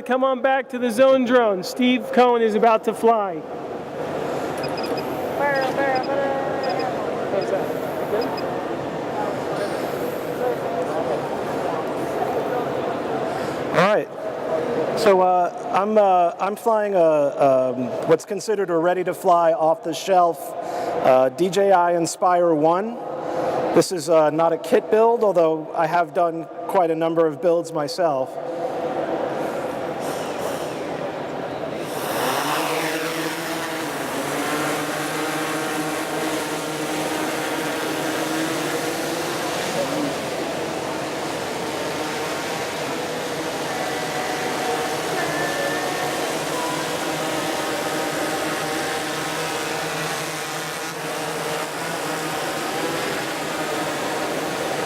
Come on back to the zone drone. Steve Cohen is about to fly. How's that? Good? All right. So I'm flying what's considered a ready-to-fly off-the-shelf DJI Inspire 1. This is not a kit build, although I have done quite a number of builds myself.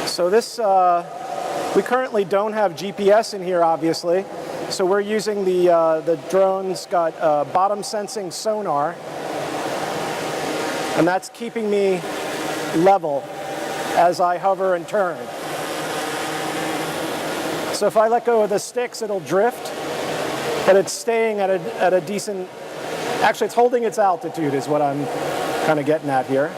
So this, we currently don't have GPS in here, obviously. So we're using the drone's got bottom sensing sonar, and that's keeping me level as I hover and turn. So if I let go of the sticks, it'll drift, but it's staying at a decent, actually it's holding its altitude is what I'm kind of getting at here.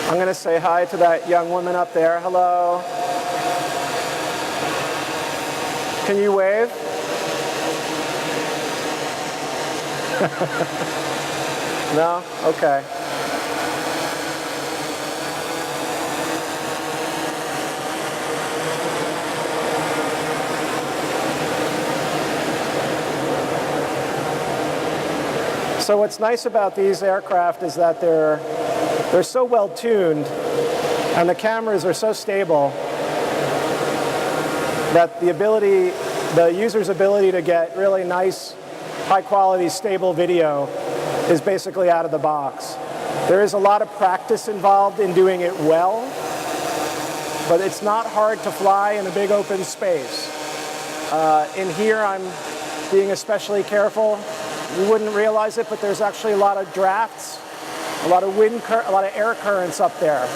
I'm going to say hi to that young woman up there. Hello. Can you wave? No? Okay. So what's nice about these aircraft is that they're so well tuned and the cameras are so stable that the user's ability to get really nice, high quality, stable video is basically out of the box. There is a lot of practice involved in doing it well, but it's not hard to fly in a big open space. In here I'm being especially careful. You wouldn't realize it, but there's actually a lot of drafts, a lot of a lot of air currents up there.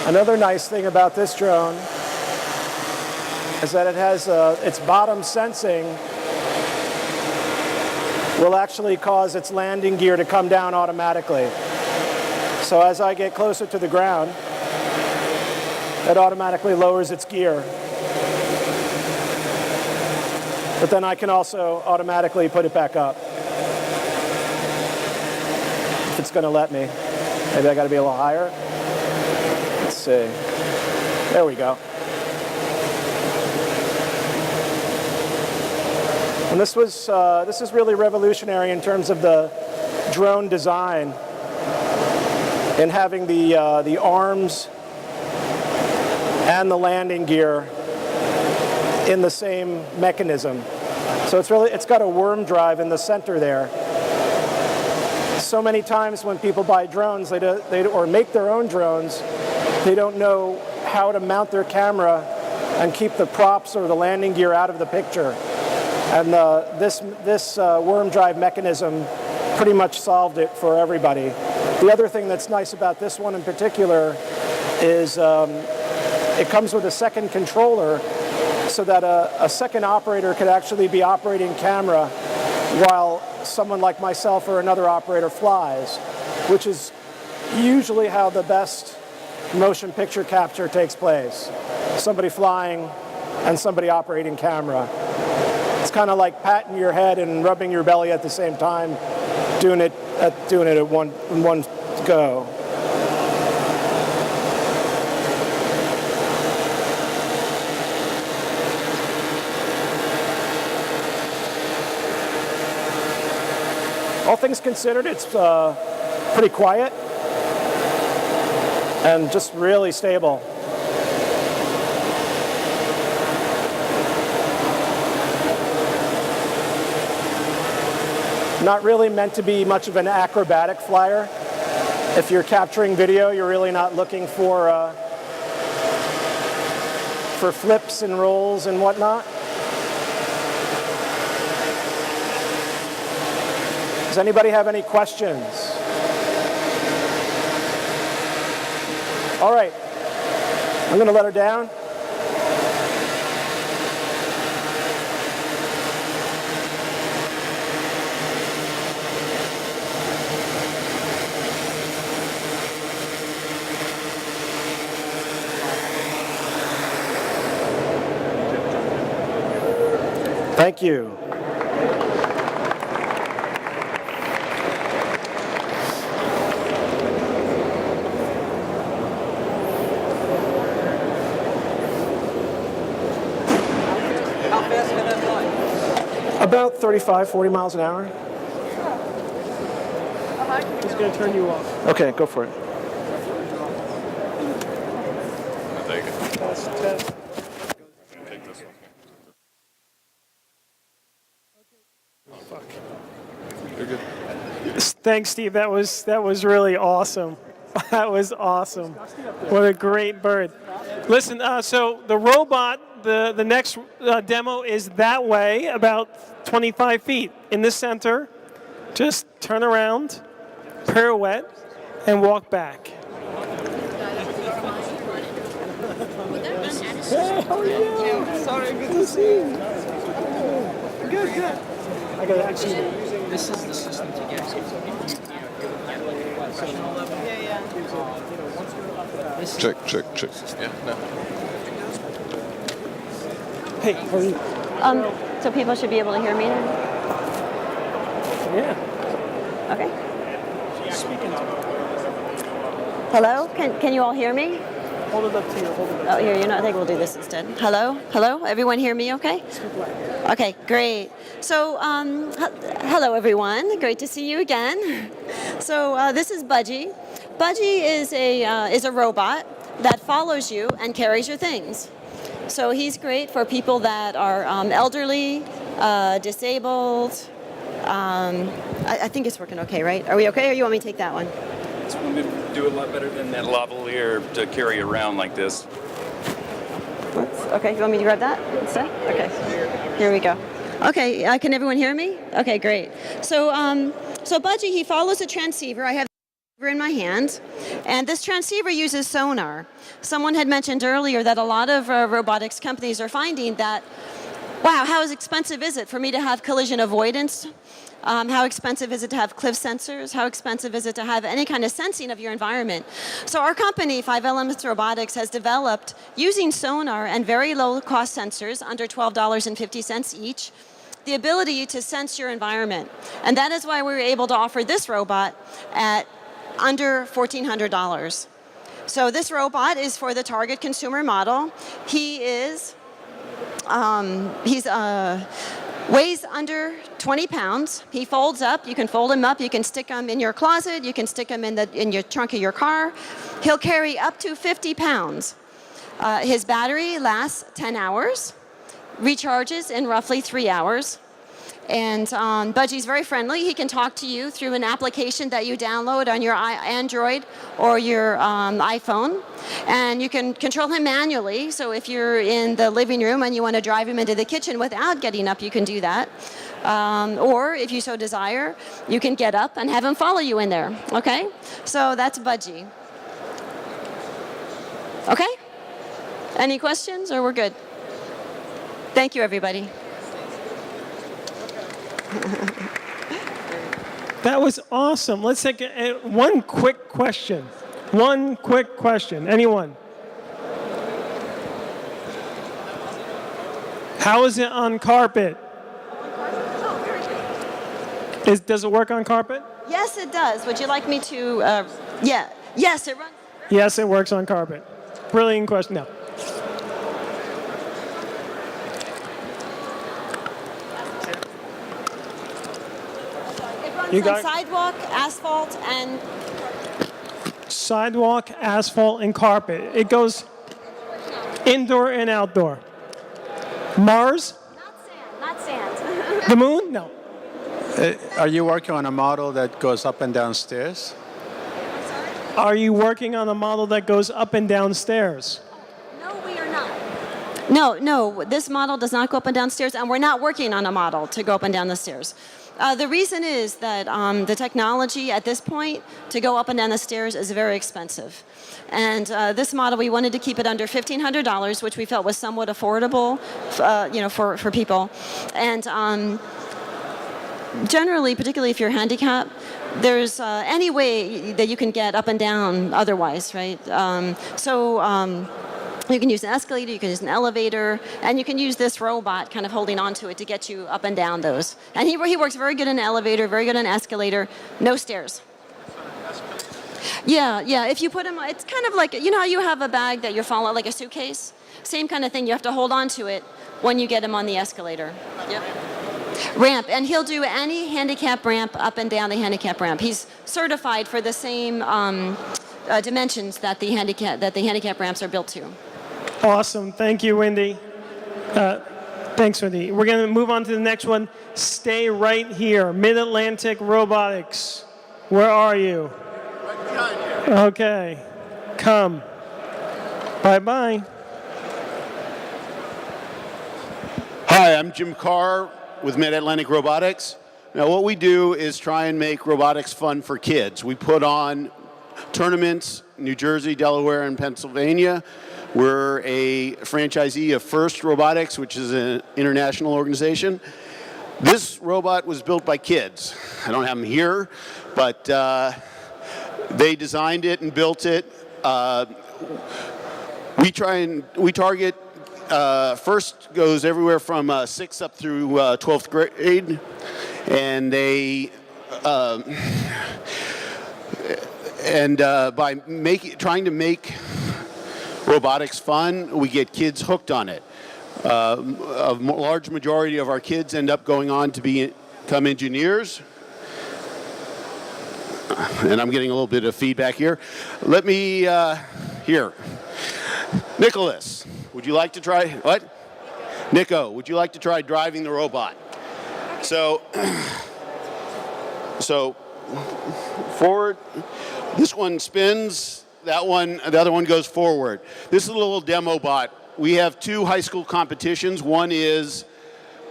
Another nice thing about this drone is that it has its bottom sensing will actually cause its landing gear to come down automatically. So as I get closer to the ground, it automatically lowers its gear. But then I can also automatically put it back up if it's going to let me. Maybe I got to be a little higher. Let's see. There we go. And this is really revolutionary in terms of the drone design in having the arms and the landing gear in the same mechanism. So it's got a worm drive in the center there. So many times when people buy drones, or make their own drones, they don't know how to mount their camera and keep the props or the landing gear out of the picture. And this worm drive mechanism pretty much solved it for everybody. The other thing that's nice about this one in particular is it comes with a second controller so that a second operator could actually be operating camera while someone like myself or another operator flies, which is usually how the best motion picture capture takes place. Somebody flying and somebody operating camera. It's kind of like patting your head and rubbing your belly at the same time, doing it at one go. All things considered, it's pretty quiet and just really stable. Not really meant to be much of an acrobatic flyer. If you're capturing video, you're really not looking for flips and rolls and whatnot. Does anybody have any questions? All right, I'm going to let her down. Thank you. About 35, 40 miles an hour. He's going to turn you off. Okay, go for it. Test, test. Take this one. Fuck. You're good. Thanks, Steve. That was really awesome. That was awesome. What a great bird. Listen, so the robot, the next demo is that way, about 25 feet in the center. Just turn around, pirouette, and walk back. Hey, how are you? Sorry, good to see you. Good, good. I gotta actually. This is the system to get Check. Yeah, no. Hey, how are you? So people should be able to hear me now? Yeah. Okay. She's speaking to me. Hello? Can you all hear me? Hold it up to you. Hold it up. Oh, here, I think we'll do this instead. Hello? Hello? Everyone hear me okay? Okay, great. So, hello everyone. Great to see you again. So, this is Budgie. Budgie is a robot that follows you and carries your things. So he's great for people that are elderly, disabled. I think it's working okay, right? Are we okay, or you want me to take that one? This one would do a lot better than that lavalier to carry around like this. Okay, you want me to grab that instead? Okay, here we go. Okay, can everyone hear me? Okay, great. So, so Budgie, he follows a transceiver. I have the transceiver in my hand, and this transceiver uses sonar. Someone had mentioned earlier that a lot of robotics companies are finding that, wow, how expensive is it for me to have collision avoidance? How expensive is it to have cliff sensors? How expensive is it to have any kind of sensing of your environment? So our company, 5 Elements Robotics, has developed, using sonar and very low-cost sensors, under $12.50 each, the ability to sense your environment. And that is why we were able to offer this robot at under $1,400. So this robot is for the target consumer model. He is, weighs under 20 pounds. He folds up. You can fold him up. You can stick him in your closet. You can stick him in your trunk of your car. He'll carry up to 50 pounds. His battery lasts 10 hours, recharges in roughly 3 hours. And Budgie's very friendly. He can talk to you through an application that you download on your Android or your iPhone. And you can control him manually. So if you're in the living room and you want to drive him into the kitchen without getting up, you can do that. Or if you so desire, you can get up and have him follow you in there. Okay? So that's Budgie. Okay? Any questions, or we're good? Thank you, everybody. That was awesome. Let's take one quick question. One quick question. Anyone? How is it on carpet? Does it work on carpet? Yes, it does. Would you like me to? Yeah. Yes, it runs. Yes, it works on carpet. Brilliant question. No. It runs You on got it? sidewalk, asphalt, and Sidewalk, asphalt, and carpet. It goes indoor and outdoor. Mars? not sand. The moon? No. Are you working on a model that goes up and down stairs? Are you working on a model that goes up and down stairs? No, we are not. No, this model does not go up and down stairs, and we're not working on a model to go up and down the stairs. The reason is that the technology at this point to go up and down the stairs is very expensive. And this model, we wanted to keep it under $1,500, which we felt was somewhat affordable, for people. And generally, particularly if you're handicapped, there's any way that you can get up and down otherwise, right? You can use an escalator, you can use an elevator, and you can use this robot kind of holding onto it to get you up and down those. And he works very good in an elevator, very good in an escalator, no stairs. Yeah, if you put him, it's kind of like, you know how you have a bag that you're following, like a suitcase? Same kind of thing, you have to hold on to it when you get him on the escalator. Yep. Ramp, and he'll do any handicap ramp up and down the handicap ramp. He's certified for the same dimensions that the handicap ramps are built to. Awesome. Thank you, Wendy. Thanks, Wendy. We're going to move on to the next one. Stay right here. Mid-Atlantic Robotics. Where are you? Right behind you. Okay. Come. Bye-bye. Hi, I'm Jim Carr with Mid-Atlantic Robotics. Now what we do is try and make robotics fun for kids. We put on tournaments, New Jersey, Delaware, and Pennsylvania. We're a franchisee of First Robotics, which is an international organization. This robot was built by kids. I don't have them here, but they designed it and built it. We target first goes everywhere from 6th up through 12th grade, and they by trying to make robotics fun, we get kids hooked on it. A large majority of our kids end up going on to become engineers. And I'm getting a little bit of feedback here. Let me, here. Nicholas, would you like to try, what? Nico, would you like to try driving the robot? So forward, this one spins. The other one goes forward. This is a little demo bot. We have 2 high school competitions. One is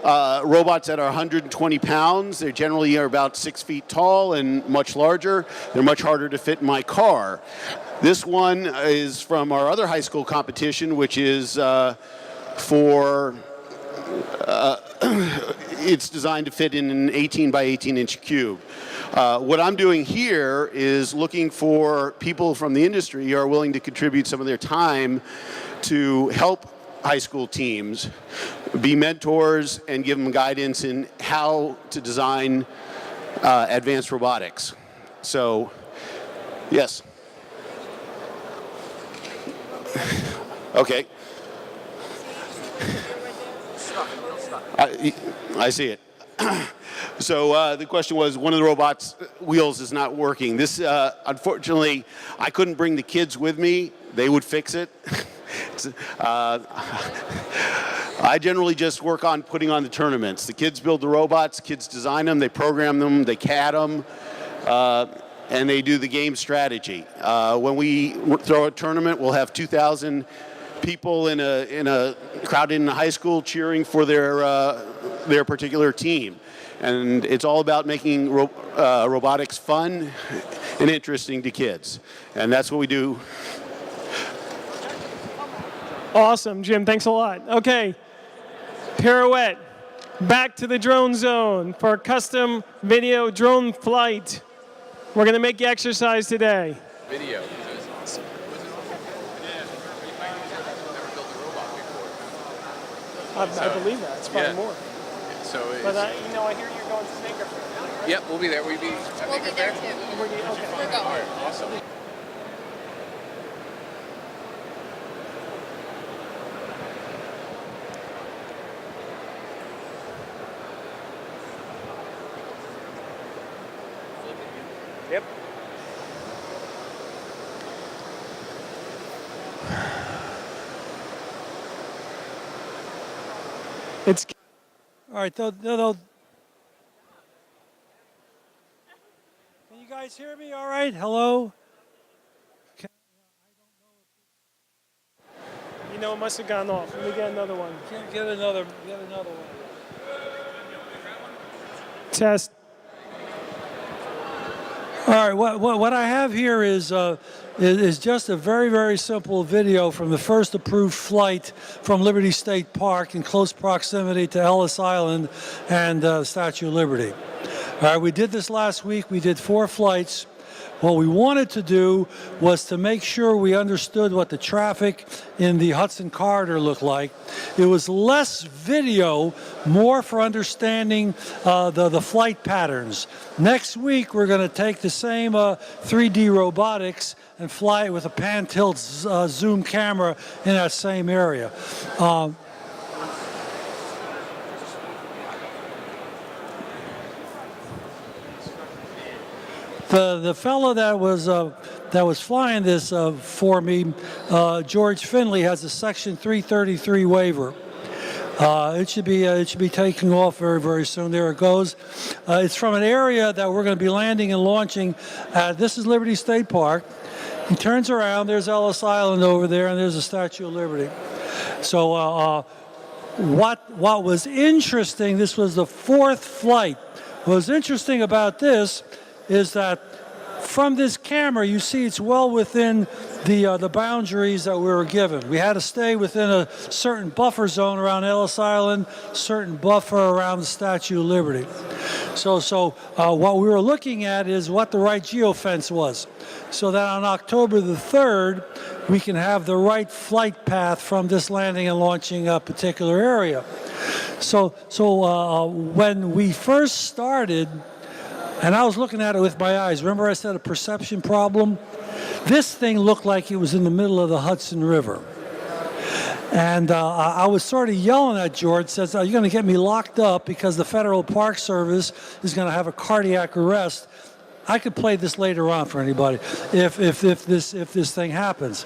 robots that are 120 pounds. They generally are about 6 feet tall and much larger. They're much harder to fit in my car. This one is from our other high school competition, which is it's designed to fit in an 18 by 18 inch cube. What I'm doing here is looking for people from the industry who are willing to contribute some of their time to help high school teams be mentors and give them guidance in how to design advanced robotics. So, yes. Okay. I see it. So the question was, one of the robot's wheels is not working. This, unfortunately, I couldn't bring the kids with me. They would fix it. I generally just work on putting on the tournaments. The kids build the robots, kids design them, they program them, they CAD them, and they do the game strategy. When we throw a tournament, we'll have 2,000 people in a crowded in a high school cheering for their particular team. And it's all about making robotics fun and interesting to kids. And that's what we do. Awesome, Jim. Thanks a lot. Okay. Pirouette. back to the drone zone for a custom video drone flight. We're going to make you exercise today. Video. I believe that. It's probably more. So it's, But I hear you're going to Snakerfield. yep, we'll be there. We'll be there too. We're going. All right, awesome. Yep. It's. All right, can you guys hear me all right? Hello? It must have gone off. Let me get another one. Get another one. Test. All right, what I have here is just a very, very simple video from the first approved flight from Liberty State Park in close proximity to Ellis Island and Statue of Liberty. All right, we did this last week. We did 4 flights. What we wanted to do was to make sure we understood what the traffic in the Hudson Corridor looked like. It was less video, more for understanding the flight patterns. Next week, we're going to take the same 3D robotics and fly it with a pan-tilt zoom camera in that same area. The fellow that was flying this for me, George Finley, has a Section 333 waiver. It should be taking off very, very soon. There it goes. It's from an area that we're going to be landing and launching at. This is Liberty State Park. He turns around. There's Ellis Island over there, and there's the Statue of Liberty. So what was interesting? This was the 4th flight. What was interesting about this is that from this camera, you see it's well within the boundaries that we were given. We had to stay within a certain buffer zone around Ellis Island, certain buffer around the Statue of Liberty. So what we were looking at is what the right geofence was, so that on October the 3rd, we can have the right flight path from this landing and launching a particular area. So when we first started, and I was looking at it with my eyes. Remember I said a perception problem? This thing looked like it was in the middle of the Hudson River. And I was sort of yelling at George, says, "Are you going to get me locked up because the Federal Park Service is going to have a cardiac arrest?" I could play this later on for anybody if this thing happens.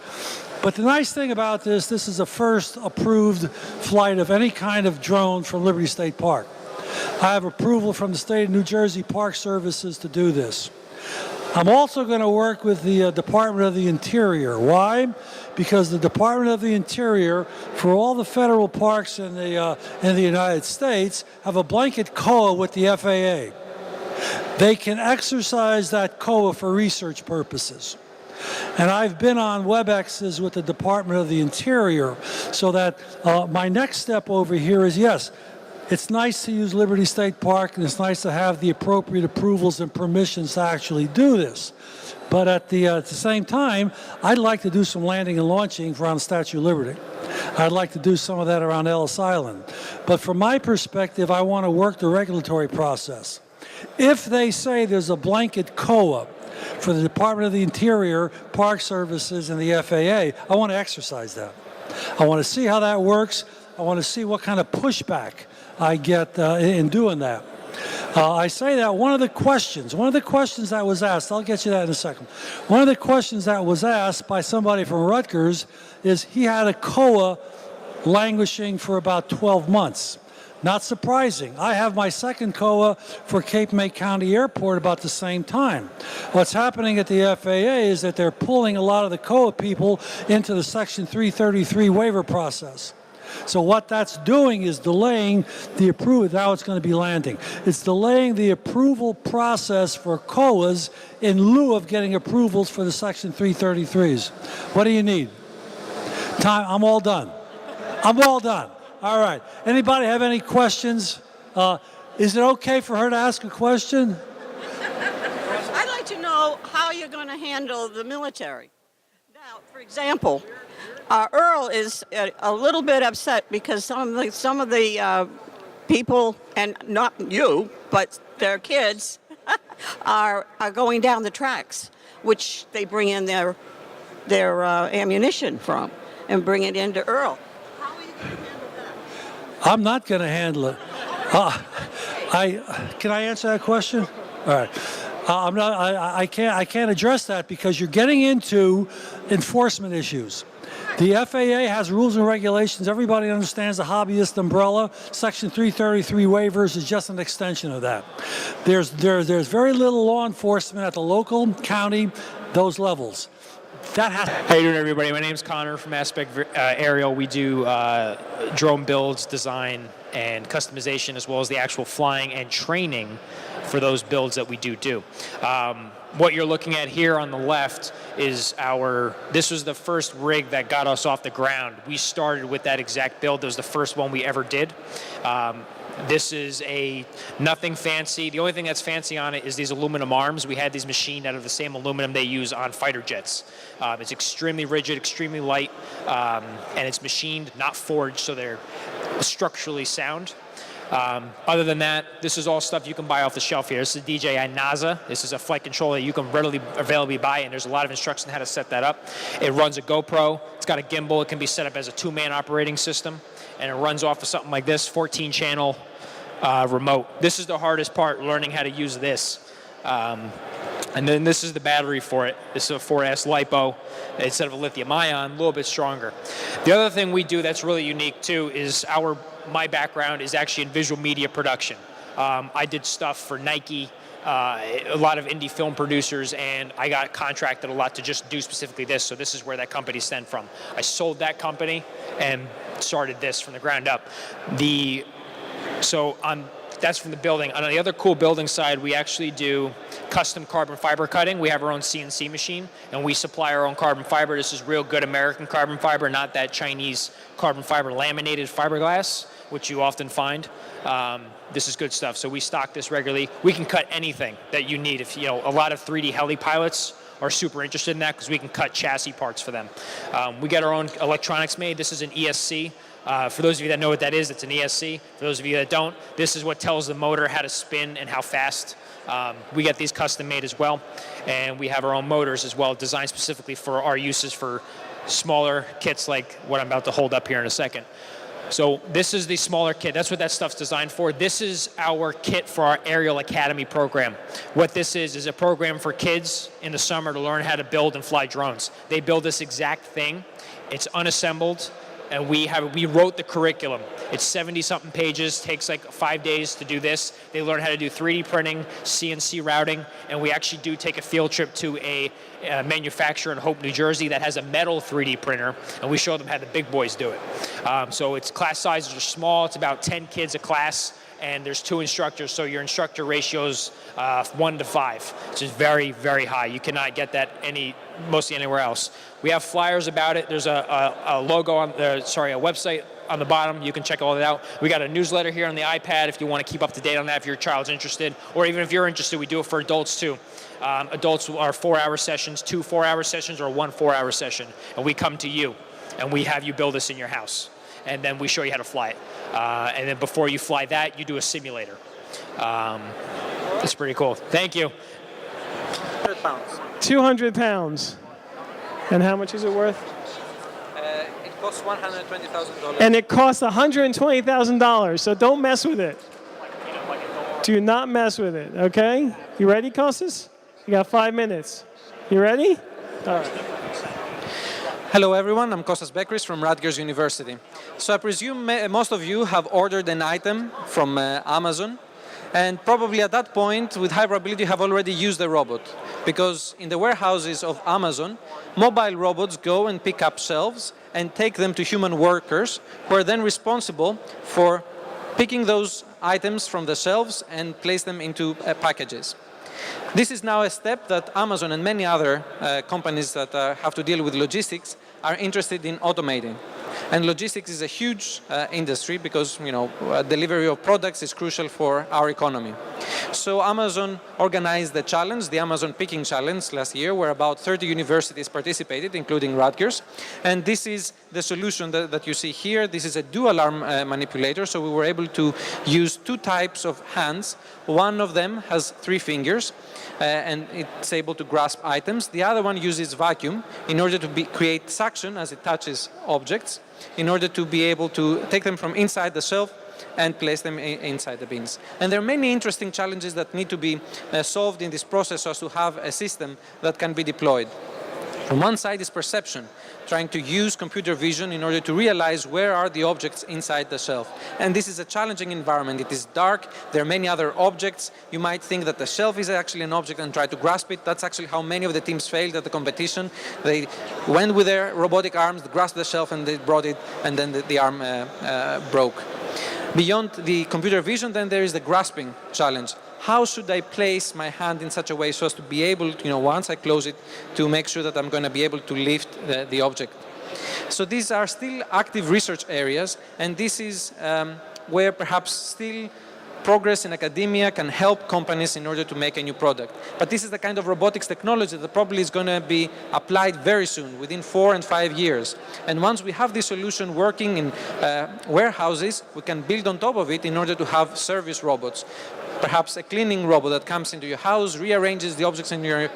But the nice thing about this is the first approved flight of any kind of drone from Liberty State Park. I have approval from the state of New Jersey Park Services to do this. I'm also going to work with the Department of the Interior. Why? Because the Department of the Interior, for all the federal parks in the United States, have a blanket COA with the FAA. They can exercise that COA for research purposes. And I've been on WebExes with the Department of the Interior, so that my next step over here is, yes, it's nice to use Liberty State Park, and it's nice to have the appropriate approvals and permissions to actually do this. But at the same time, I'd like to do some landing and launching around the Statue of Liberty. I'd like to do some of that around Ellis Island. But from my perspective, I want to work the regulatory process. If they say there's a blanket COA for the Department of the Interior, Park Services, and the FAA, I want to exercise that. I want to see how that works. I want to see what kind of pushback I get in doing that. I say that one of the questions that was asked, I'll get you that in a second. One of the questions that was asked by somebody from Rutgers is he had a COA languishing for about 12 months. Not surprising. I have my second COA for Cape May County Airport about the same time. What's happening at the FAA is that they're pulling a lot of the COA people into the Section 333 waiver process. So what that's doing is delaying the approval. Now it's going to be landing. It's delaying the approval process for COAs in lieu of getting approvals for the Section 333s. What do you need? Time. I'm all done. I'm all done. All right. Anybody have any questions Is it okay for her to ask a question? I'd like to know how you're going to handle the military. Now, for example, Earl is a little bit upset because some of the people, and not you, but their kids, are going down the tracks, which they bring in their ammunition from and bring it into Earl. How are you going to handle that? I'm not going to handle it. Can I answer that question? All right. I'm not. I can't address that because you're getting into enforcement issues. The FAA has rules and regulations. Everybody understands the hobbyist umbrella. Section 333 waivers is just an extension of that. There's very little law enforcement at the local, county, those levels. That has. How you doing, everybody? My name's Connor from Aspect Aerial. We do drone builds, design, and customization, as well as the actual flying and training for those builds that we do. What you're looking at here on the left is this was the first rig that got us off the ground. We started with that exact build. It was the first one we ever did. This is nothing fancy. The only thing that's fancy on it is these aluminum arms. We had these machined out of the same aluminum they use on fighter jets. It's extremely rigid, extremely light, and it's machined, not forged, so they're structurally sound. Other than that, this is all stuff you can buy off the shelf here. This is DJI NASA. This is a flight controller that you can readily availably buy, and there's a lot of instructions on how to set that up. It runs a GoPro. It's got a gimbal. It can be set up as a two-man operating system, and it runs off of something like this, 14-channel remote. This is the hardest part, learning how to use this. And then this is the battery for it. This is a 4S LiPo instead of a lithium ion, a little bit stronger. The other thing we do that's really unique too is my background is actually in visual media production. I did stuff for Nike, a lot of indie film producers, and I got contracted a lot to just do specifically this. So this is where that company stemmed from. I sold that company and started this from the ground up. That's from the building. On the other cool building side, we actually do custom carbon fiber cutting. We have our own CNC machine, and we supply our own carbon fiber. This is real good American carbon fiber, not that Chinese carbon fiber laminated fiberglass, which you often find. This is good stuff. So we stock this regularly. We can cut anything that you need. If a lot of 3D heli pilots are super interested in that because we can cut chassis parts for them. We get our own electronics made. This is an ESC. For those of you that know what that is, it's an ESC. For those of you that don't, this is what tells the motor how to spin and how fast. We get these custom made as well. And we have our own motors as well, designed specifically for our uses for smaller kits like what I'm about to hold up here in a second. So this is the smaller kit. That's what that stuff's designed for. This is our kit for our Aerial Academy program. What this is a program for kids in the summer to learn how to build and fly drones. They build this exact thing. It's unassembled. And we wrote the curriculum. It's 70-something pages, takes like 5 days to do this. They learn how to do 3D printing, CNC routing, and we actually do take a field trip to a manufacturer in Hope, New Jersey that has a metal 3D printer, and we show them how the big boys do it. So its class sizes are small. It's about 10 kids a class, and there's 2 instructors, so your instructor ratio's 1 to 5, which is very, very high. You cannot get that mostly anywhere else. We have flyers about it. There's a logo on a website on the bottom. You can check all that out. We got a newsletter here on the iPad if you want to keep up to date on that, if your child's interested, or even if you're interested, we do it for adults too. Adults are 4-hour sessions, 2 4-hour sessions, or 1 4-hour session, and we come to you, and we have you build this in your house, and then we show you how to fly it. And then before you fly that, you do a simulator. It's pretty cool. Thank you. 200 pounds. 200 pounds. And how much is it worth? It costs $120,000. And it costs $120,000, so don't mess with it. Do not mess with it, okay? You ready, Kostas? You got 5 minutes. You ready? All right. Hello everyone, I'm Kostas Bekris from Rutgers University. So I presume most of you have ordered an item from Amazon, and probably at that point, with high probability, you have already used the robot. Because in the warehouses of Amazon, mobile robots go and pick up shelves and take them to human workers, who are then responsible for picking those items from the shelves and place them into packages. This is now a step that Amazon and many other companies that have to deal with logistics are interested in automating. And logistics is a huge industry because delivery of products is crucial for our economy. So Amazon organized the challenge, the Amazon Picking Challenge last year, where about 30 universities participated, including Rutgers. And this is the solution that you see here. This is a dual arm manipulator, so we were able to use two types of hands. One of them has 3 fingers, and it's able to grasp items. The other one uses vacuum in order to create suction as it touches objects, in order to be able to take them from inside the shelf and place them inside the bins. And there are many interesting challenges that need to be solved in this process so as to have a system that can be deployed. On one side is perception, trying to use computer vision in order to realize where are the objects inside the shelf. And this is a challenging environment. It is dark, there are many other objects. You might think that the shelf is actually an object and try to grasp it. That's actually how many of the teams failed at the competition. They went with their robotic arms, grasped the shelf, and they brought it, and then the arm broke. Beyond the computer vision, then there is the grasping challenge. How should I place my hand in such a way so as to be able, once I close it, to make sure that I'm going to be able to lift the object? So these are still active research areas, and this is where perhaps still progress in academia can help companies in order to make a new product. But this is the kind of robotics technology that probably is going to be applied very soon, within 4 and 5 years. And once we have this solution working in warehouses, we can build on top of it in order to have service robots. Perhaps a cleaning robot that comes into your house, rearranges the objects in your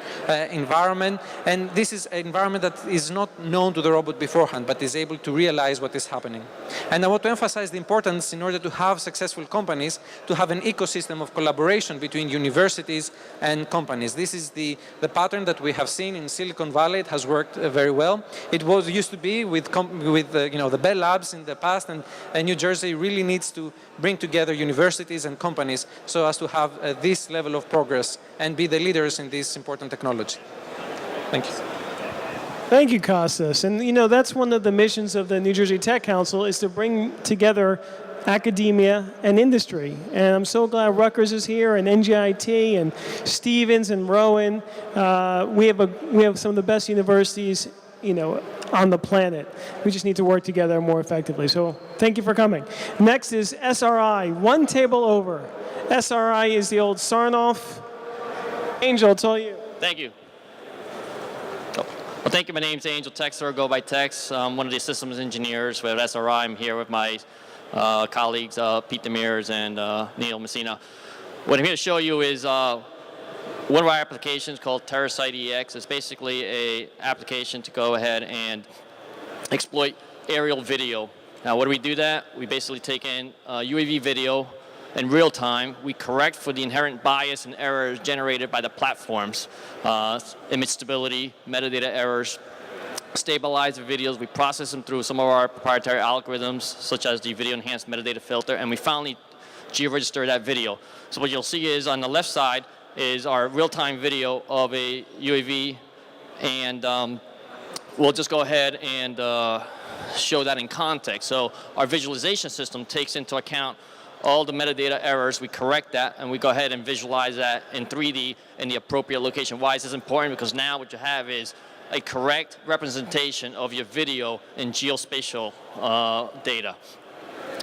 environment, and this is an environment that is not known to the robot beforehand, but is able to realize what is happening. And I want to emphasize the importance, in order to have successful companies, to have an ecosystem of collaboration between universities and companies. This is the pattern that we have seen in Silicon Valley. It has worked very well. It used to be with the Bell Labs in the past, and New Jersey really needs to bring together universities and companies so as to have this level of progress and be the leaders in this important technology. Thank you. Thank you, Kostas. And that's one of the missions of the New Jersey Tech Council, is to bring together academia and industry. And I'm so glad Rutgers is here, and NGIT, and Stevens, and Rowan. We have some of the best universities, on the planet. We just need to work together more effectively. So thank you for coming. Next is SRI, one table over. SRI is the old Sarnoff. Angel, it's all you. Thank you. Well, thank you. My name's Angel Texer, go by Tex. I'm one of the systems engineers with SRI. I'm here with my colleagues, Pete Demirs and Neil Messina. What I'm here to show you is one of our applications called TerraSite EX. It's basically an application to go ahead and exploit aerial video. Now, what do we do that? We basically take in UAV video in real time. We correct for the inherent bias and errors generated by the platforms, image stability, metadata errors, stabilize the videos. We process them through some of our proprietary algorithms, such as the video enhanced metadata filter, and we finally geo-register that video. So what you'll see is on the left side is our real-time video of a UAV, and we'll just go ahead and show that in context. So our visualization system takes into account all the metadata errors. We correct that, and we go ahead and visualize that in 3D in the appropriate location. Why is this important? Because now what you have is a correct representation of your video in geospatial data.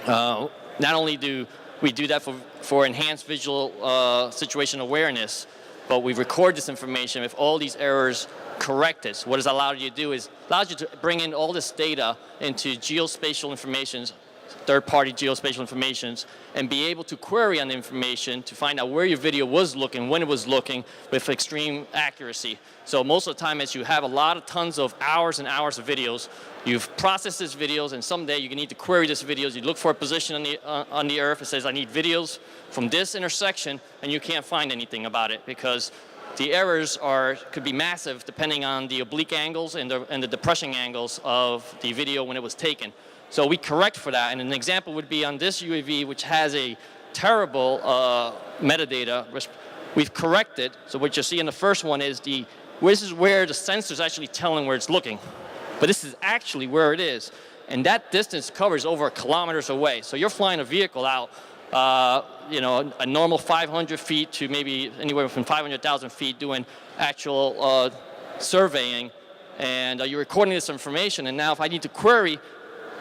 Not only do we do that for enhanced visual situation awareness, but we record this information with all these errors corrected. So what it's allowed you to do is allows you to bring in all this data into geospatial informations, third-party geospatial informations, and be able to query on the information to find out where your video was looking, when it was looking, with extreme accuracy. So most of the time, as you have a lot of tons of hours and hours of videos, you've processed these videos, and someday you need to query these videos. You look for a position on the earth. It says, I need videos from this intersection, and you can't find anything about it because the errors could be massive depending on the oblique angles and the depression angles of the video when it was taken. So we correct for that, and an example would be on this UAV, which has a terrible metadata. We've corrected, so what you see in the first one is this is where the sensor is actually telling where it's looking. But this is actually where it is, and that distance covers over kilometers away. So you're flying a vehicle out, a normal 500 feet to maybe anywhere from 500,000 feet doing actual surveying, and you're recording this information, and now if I need to query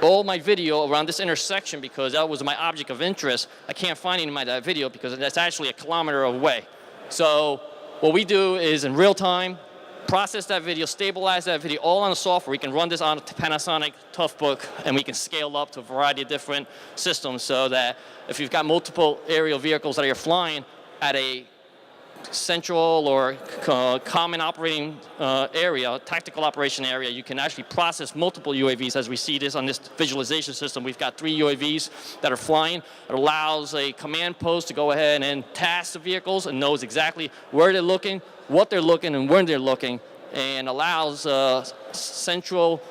all my video around this intersection because that was my object of interest. I can't find any of that video because that's actually a kilometer away. So what we do is in real time, process that video, stabilize that video, all on the software. We can run this on a Panasonic Toughbook, and we can scale up to a variety of different systems so that if you've got multiple aerial vehicles that you're flying at a central or common operating area, tactical operation area, you can actually process multiple UAVs. As we see this on this visualization system, we've got 3 UAVs that are flying. It allows a command post to go ahead and task the vehicles and knows exactly where they're looking, what they're looking, and when they're looking, and allows central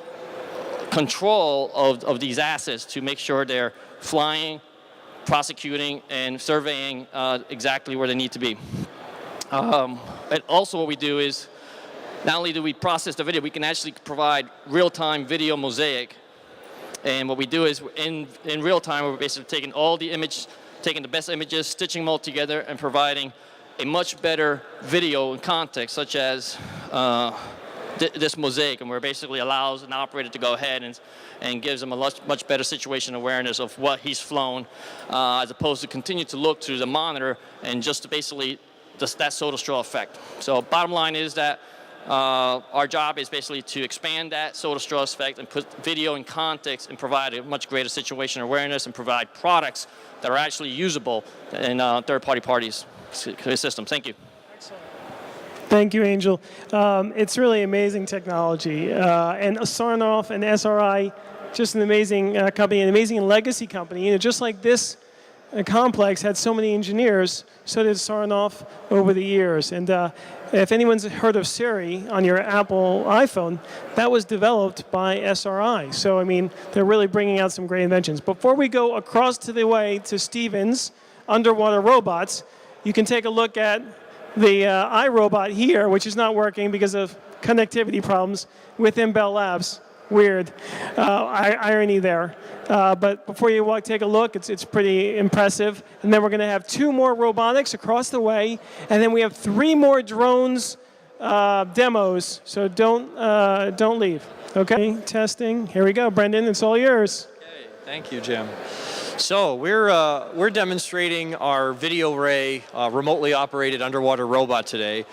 control of these assets to make sure they're flying, prosecuting, and surveying exactly where they need to be. And also what we do is, not only do we process the video, we can actually provide real-time video mosaic. And what we do is, in real time, we're basically taking all the taking the best images, stitching them all together, and providing a much better video in context, such as this mosaic, and where it basically allows an operator to go ahead and gives them a much better situation awareness of what he's flown, as opposed to continue to look through the monitor and just to basically just that soda straw effect. So bottom line is that our job is basically to expand that soda straw effect and put video in context and provide a much greater situation awareness and provide products that are actually usable in third-party parties systems. Thank you. Thank you, Angel. It's really amazing technology. And Sarnoff and SRI, just an amazing company, an amazing legacy company. You know, just like this complex had so many engineers, so did Sarnoff over the years. And if anyone's heard of Siri on your Apple iPhone, that was developed by SRI. So, I mean, they're really bringing out some great inventions. Before we go across to the way to Stevens, underwater robots, you can take a look at the iRobot here, which is not working because of connectivity problems within Bell Labs. Weird. Irony there. But before you take a look, it's pretty impressive. And then we're going to have 2 more robotics across the way. And then we have 3 more drones demos. So don't leave. Okay, testing. Here we go. Brendan, it's all yours. Okay, thank you, Jim. So we're demonstrating our Video Ray remotely operated underwater robot today.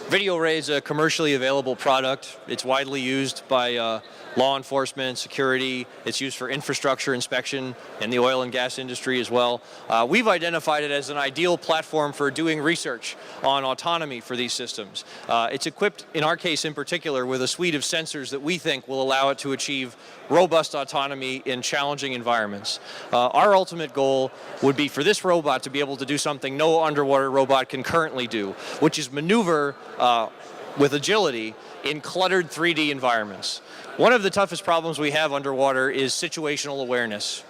Video Ray is a commercially available product. It's widely used by law enforcement, security. It's used for infrastructure inspection in the oil and gas industry as well. We've identified it as an ideal platform for doing research on autonomy for these systems. It's equipped, in our case in particular, with a suite of sensors that we think will allow it to achieve robust autonomy in challenging environments. Our ultimate goal would be for this robot to be able to do something no underwater robot can currently do, which is maneuver with agility in cluttered 3D environments. One of the toughest problems we have underwater is situational awareness.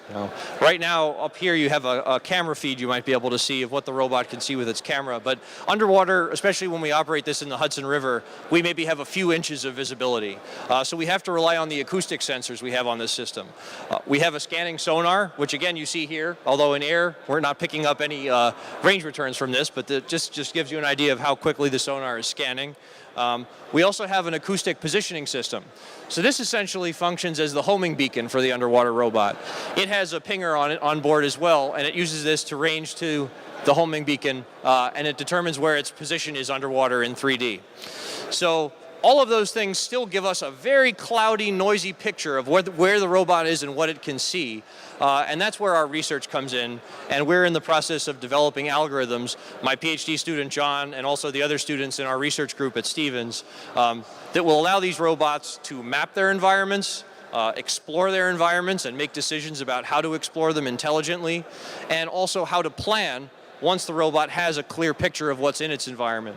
Right now, up here, you have a camera feed you might be able to see of what the robot can see with its camera. But underwater, especially when we operate this in the Hudson River, we maybe have a few inches of visibility. So we have to rely on the acoustic sensors we have on this system. We have a scanning sonar, which again you see here, although in air, we're not picking up any range returns from this, but it just gives you an idea of how quickly the sonar is scanning. We also have an acoustic positioning system. So this essentially functions as the homing beacon for the underwater robot. It has a pinger on board as well, and it uses this to range to the homing beacon, and it determines where its position is underwater in 3D. So all of those things still give us a very cloudy, noisy picture of where the robot is and what it can see. And that's where our research comes in. And we're in the process of developing algorithms, my PhD student John, and also the other students in our research group at Stevens, that will allow these robots to map their environments, explore their environments, and make decisions about how to explore them intelligently, and also how to plan once the robot has a clear picture of what's in its environment.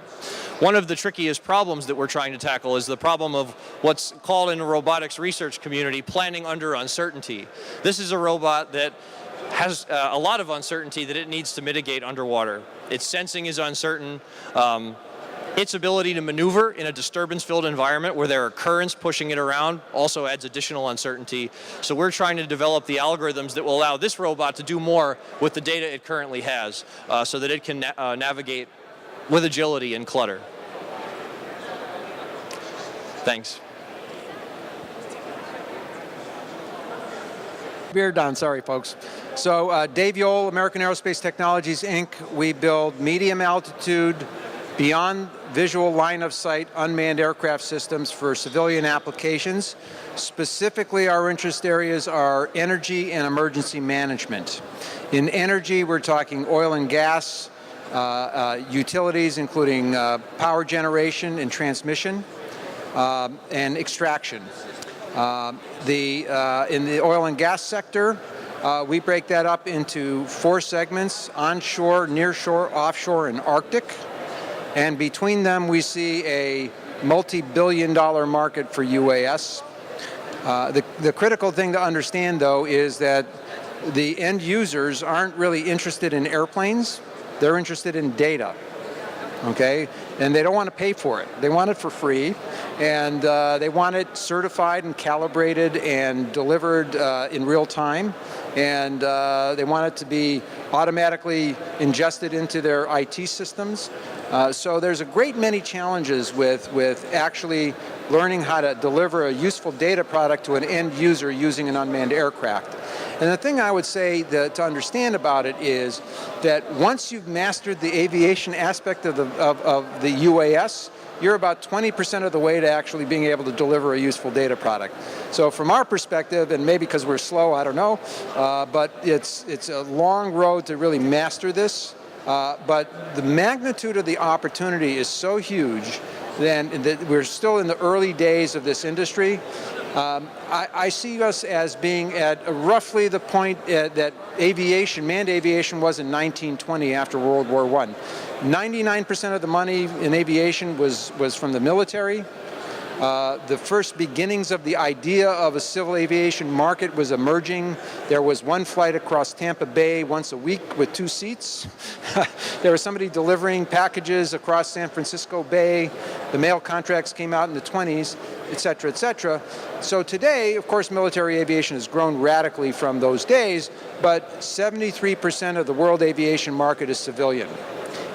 One of the trickiest problems that we're trying to tackle is the problem of what's called in the robotics research community planning under uncertainty. This is a robot that has a lot of uncertainty that it needs to mitigate underwater. Its sensing is uncertain. Its ability to maneuver in a disturbance-filled environment where there are currents pushing it around also adds additional uncertainty. So we're trying to develop the algorithms that will allow this robot to do more with the data it currently has, so that it can navigate with agility and clutter. Thanks. Beer done, sorry folks. So Dave Yole, American Aerospace Technologies, Inc. We build medium altitude, beyond visual line of sight, unmanned aircraft systems for civilian applications. Specifically, our interest areas are energy and emergency management. In energy, we're talking oil and gas, utilities, including power generation and transmission, and extraction. In the oil and gas sector, we break that up into 4 segments: onshore, nearshore, offshore, and Arctic. And between them, we see a multi-billion-dollar market for UAS. The critical thing to understand, though, is that the end users aren't really interested in airplanes. They're interested in data. Okay, and they don't want to pay for it. They want it for free, and they want it certified and calibrated and delivered in real time, and they want it to be automatically ingested into their IT systems. So there's a great many challenges with actually learning how to deliver a useful data product to an end user using an unmanned aircraft. And the thing I would say to understand about it is that once you've mastered the aviation aspect of the UAS, you're about 20% of the way to actually being able to deliver a useful data product. So from our perspective, and maybe because we're slow, I don't know, but it's a long road to really master this. But the magnitude of the opportunity is so huge that we're still in the early days of this industry. I see us as being at roughly the point that manned aviation was in 1920 after World War I. 99% of the money in aviation was from the military. The first beginnings of the idea of a civil aviation market was emerging. There was one flight across Tampa Bay once a week with 2 seats. There was somebody delivering packages across San Francisco Bay. The mail contracts came out in the 20s, et cetera, et cetera. So today, of course, military aviation has grown radically from those days, but 73% of the world aviation market is civilian.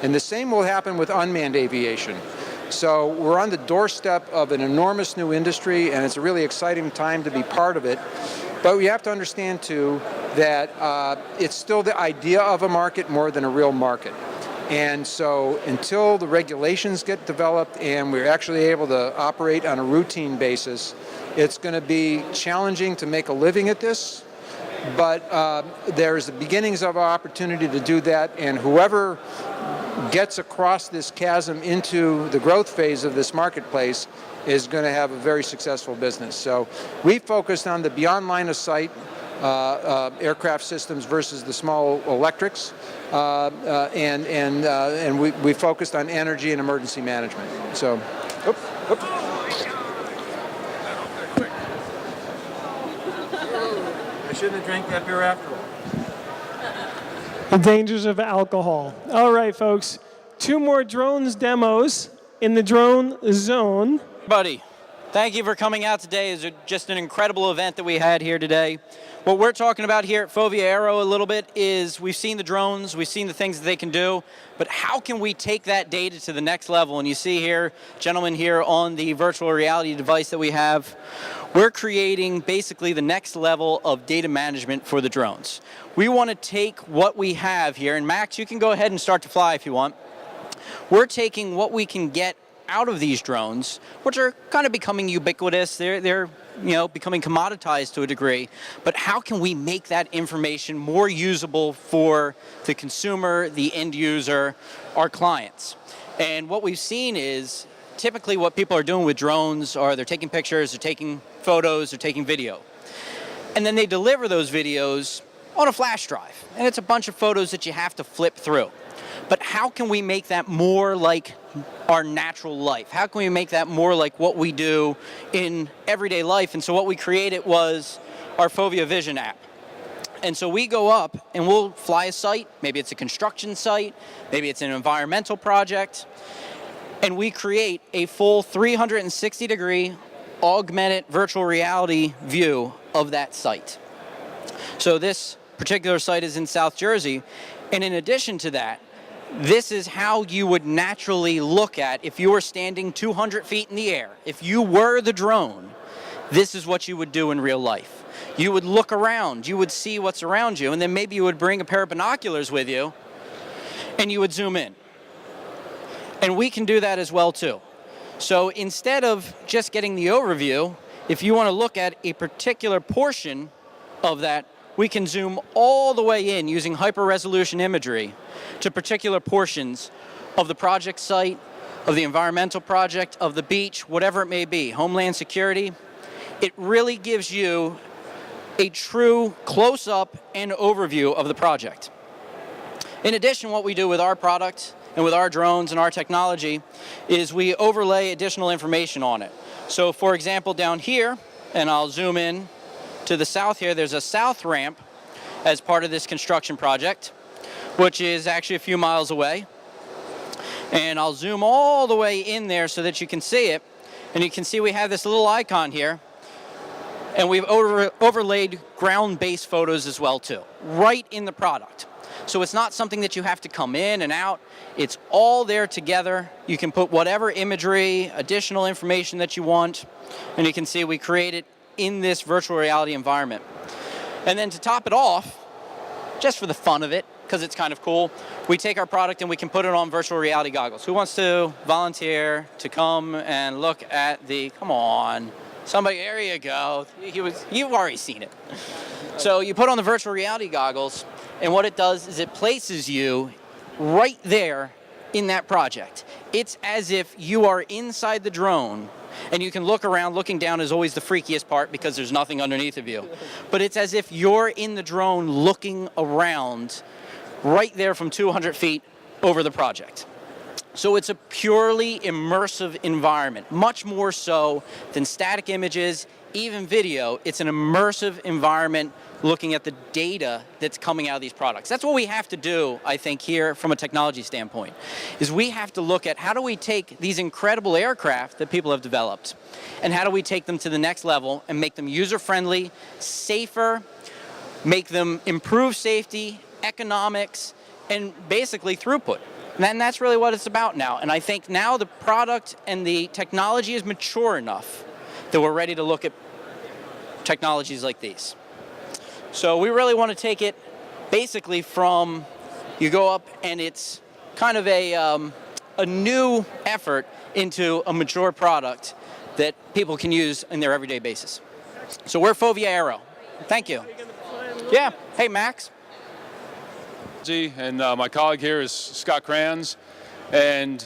And the same will happen with unmanned aviation. So we're on the doorstep of an enormous new industry, and it's a really exciting time to be part of it. But we have to understand, too, that it's still the idea of a market more than a real market. And so until the regulations get developed and we're actually able to operate on a routine basis, it's going to be challenging to make a living at this. But there's the beginnings of our opportunity to do that, and whoever gets across this chasm into the growth phase of this marketplace is going to have a very successful business. So we focused on the beyond line of sight aircraft systems versus the small electrics, and we focused on energy and emergency management. So, I shouldn't have drank that beer after all. The dangers of alcohol. All right, folks. 2 more drones demos in the drone zone. Buddy, thank you for coming out today. It's just an incredible event that we had here today. What we're talking about here at Fovea Aero a little bit is we've seen the drones, we've seen the things that they can do, but how can we take that data to the next level? And you see here, gentlemen here on the virtual reality device that we have, we're creating basically the next level of data management for the drones. We want to take what we have here, and Max, you can go ahead and start to fly if you want. We're taking what we can get out of these drones, which are kind of becoming ubiquitous. They're becoming commoditized to a degree. But how can we make that information more usable for the consumer, the end user, our clients? And what we've seen is typically what people are doing with drones are they're taking pictures, they're taking photos, they're taking video. And then they deliver those videos on a flash drive. And it's a bunch of photos that you have to flip through. But how can we make that more like our natural life? How can we make that more like what we do in everyday life? And so what we created was our Fovea Vision app. And so we go up and we'll fly a site. Maybe it's a construction site. Maybe it's an environmental project. And we create a full 360-degree augmented virtual reality view of that site. So this particular site is in South Jersey. And in addition to that, this is how you would naturally look at if you were standing 200 feet in the air. If you were the drone, this is what you would do in real life. you would look around, you would see what's around you, and then maybe you would bring a pair of binoculars with you, and you would zoom in. And we can do that as well too. So instead of just getting the overview, if you want to look at a particular portion of that, we can zoom all the way in using hyper-resolution imagery to particular portions of the project site, of the environmental project, of the beach, whatever it may be, Homeland Security. It really gives you a true close-up and overview of the project. In addition, what we do with our product and with our drones and our technology is we overlay additional information on it. So for example, down here, and I'll zoom in to the south here, there's a south ramp as part of this construction project, which is actually a few miles away. And I'll zoom all the way in there so that you can see it. And you can see we have this little icon here. And we've overlaid ground-based photos as well too, right in the product. So it's not something that you have to come in and out. It's all there together. You can put whatever imagery, additional information that you want, and you can see we create it in this virtual reality environment. And then to top it off, just for the fun of it, because it's kind of cool, we take our product and we can put it on virtual reality goggles. Who wants to volunteer to come and look at the, come on, somebody, there you go. You've already seen it. So you put on the virtual reality goggles, and what it does is it places you right there in that project. It's as if you are inside the drone, and you can look around. Looking down is always the freakiest part because there's nothing underneath of you. But it's as if you're in the drone looking around right there from 200 feet over the project. So it's a purely immersive environment, much more so than static images, even video. It's an immersive environment looking at the data that's coming out of these products. That's what we have to do, I think, here from a technology standpoint, is we have to look at how do we take these incredible aircraft that people have developed, and how do we take them to the next level and make them user-friendly, safer, make them improve safety, economics, and basically throughput. And that's really what it's about now. And I think now the product and the technology is mature enough that we're ready to look at technologies like these. So we really want to take it basically from, you go up and it's kind of a new effort into a mature product that people can use in their everyday basis. So we're Fovea Aero. Thank you. Yeah. Hey, Max. And my colleague here is Scott Kranz. And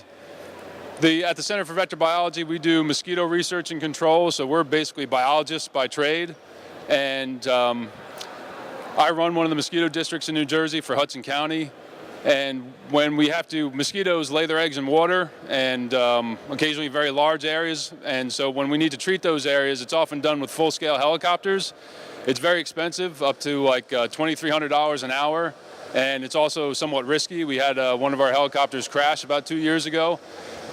at the Center for Vector Biology, we do mosquito research and control. So we're basically biologists by trade. And I run one of the mosquito districts in New Jersey for Hudson County. And when we have to, mosquitoes lay their eggs in water and occasionally very large areas. And so when we need to treat those areas, it's often done with full-scale helicopters. It's very expensive, up to like $2,300 an hour. And it's also somewhat risky. We had one of our helicopters crash about 2 years ago.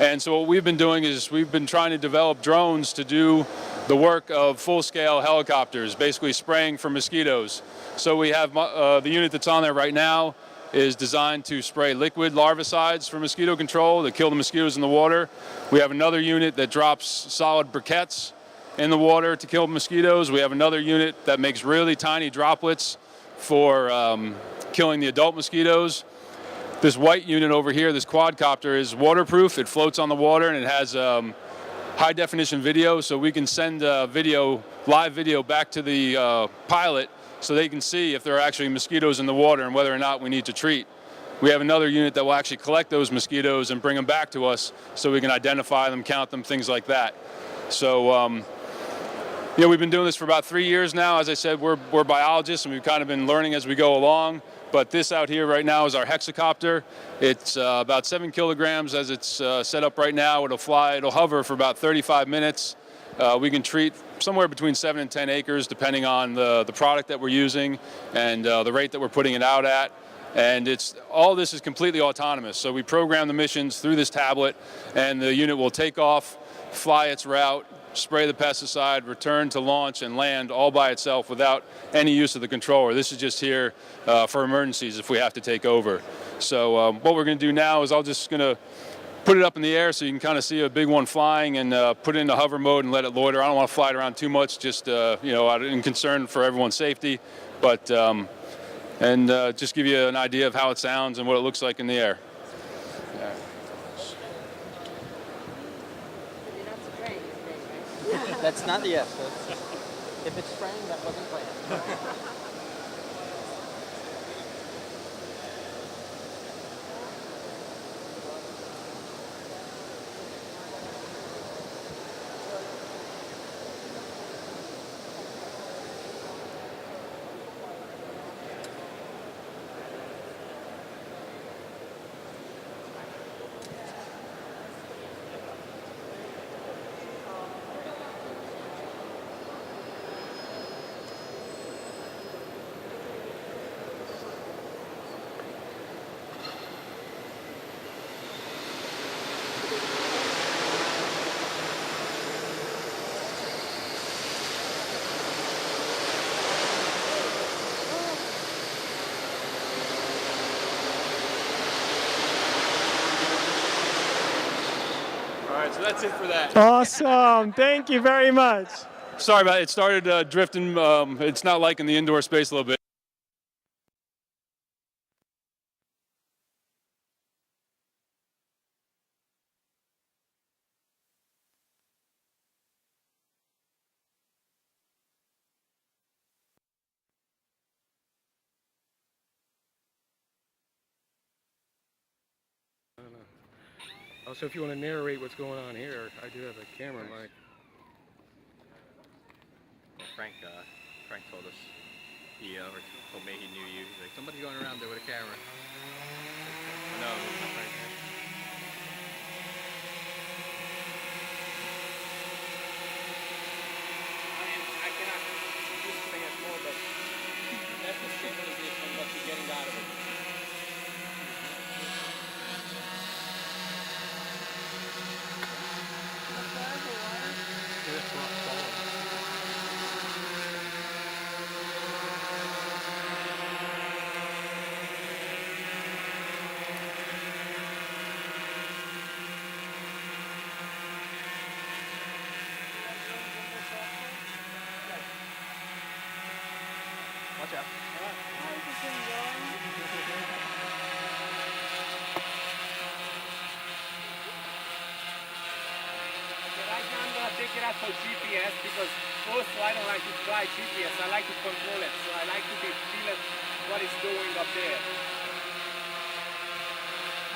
And so what we've been doing is we've been trying to develop drones to do the work of full-scale helicopters, basically spraying for mosquitoes. So we have the unit that's on there right now is designed to spray liquid larvicides for mosquito control to kill the mosquitoes in the water. We have another unit that drops solid briquettes in the water to kill mosquitoes. We have another unit that makes really tiny droplets for killing the adult mosquitoes. This white unit over here, this quadcopter, is waterproof. It floats on the water and it has high definition video, so we can send live video back to the pilot so they can see if there are actually mosquitoes in the water and whether or not we need to treat. We have another unit that will actually collect those mosquitoes and bring them back to us so we can identify them, count them, things like that. So we've been doing this for about 3 years now. As I said, we're biologists and we've kind of been learning as we go along. But this out here right now is our hexacopter. It's about 7 kilograms as it's set up right now. It'll hover for about 35 minutes. We can treat somewhere between 7 and 10 acres depending on the product that we're using and the rate that we're putting it out at. And all this is completely autonomous. So we program the missions through this tablet and the unit will take off, fly its route, spray the pesticide, return to launch and land all by itself without any use of the controller. This is just here for emergencies if we have to take over. So what we're going to do now is I'm just going to put it up in the air so you can kind of see a big one flying, and put it into hover mode and let it loiter. I don't want to fly it around too much, just in concern for everyone's safety, but just give you an idea of how it sounds and what it looks like in the air. That's not the yes. If it's spraying, that wasn't planned. So that's it for that. Awesome. Thank you very much. Sorry about it. It started drifting. It's not like in the indoor space a little bit. Also, if you want to narrate what's going on here, I do have a camera mic. Well, Frank told us, or told me he knew you. He's like, somebody's going around there with a camera. No, it's not Frank. I cannot do something as small, but that's the stabilization that you're getting out of it. Watch out. Right now I'm going to take it out for GPS because also I don't like to fly GPS. I like to control it. So I like to feel it, what it's doing up there.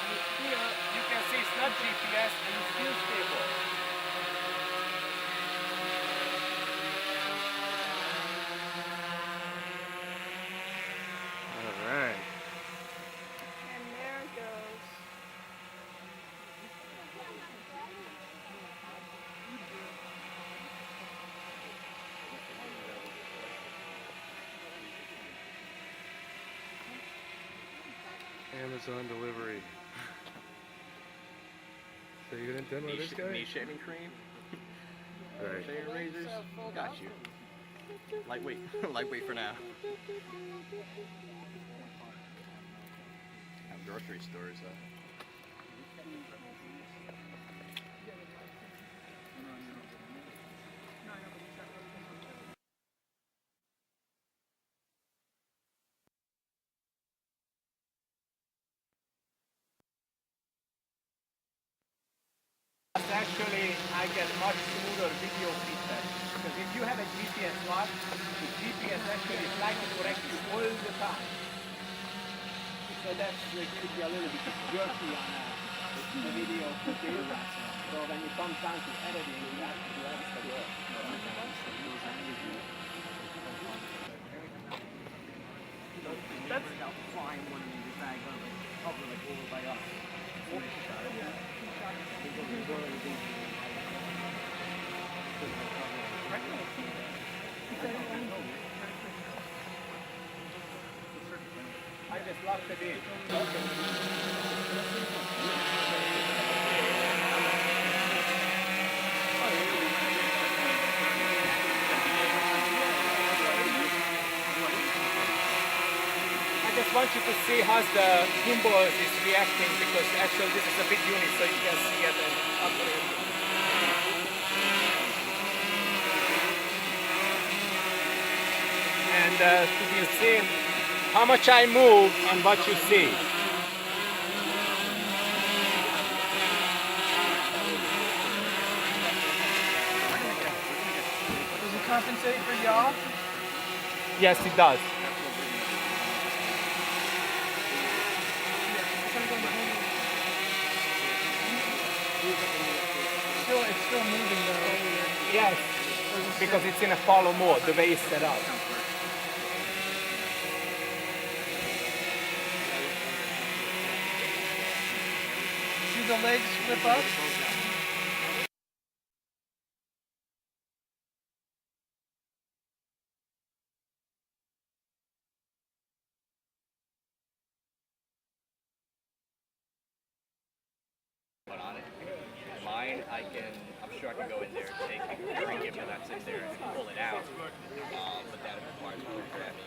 And here you can see it's not GPS and it's still stable. All right. And there it goes. Amazon delivery. So you're gonna demo this guy? Me shaving cream. Right. Shaving razors. Got you. Lightweight. Lightweight for now. Have grocery stores though. Actually, I get much smoother video feedback because if you have a GPS watch, the GPS actually flies to correct you all the time. So that's going to be a little bit jerky on the video footage. So when it comes down to editing, you have to do extra work. That's flying one in the bag over like over by us. I just locked it in. I just just want you to see how the gimbal is reacting, because actually this is a big unit, so you can see it and operate. And to be seen how much I move and what you see. Does it compensate for yaw? Yes, it does. It's still moving though. Yes, because it's in a follow mode, the way it's set up. See the legs flip up? On it. Mine, I'm sure I can go in there and take every gimbal that's in there and pull it out, but that requires programming.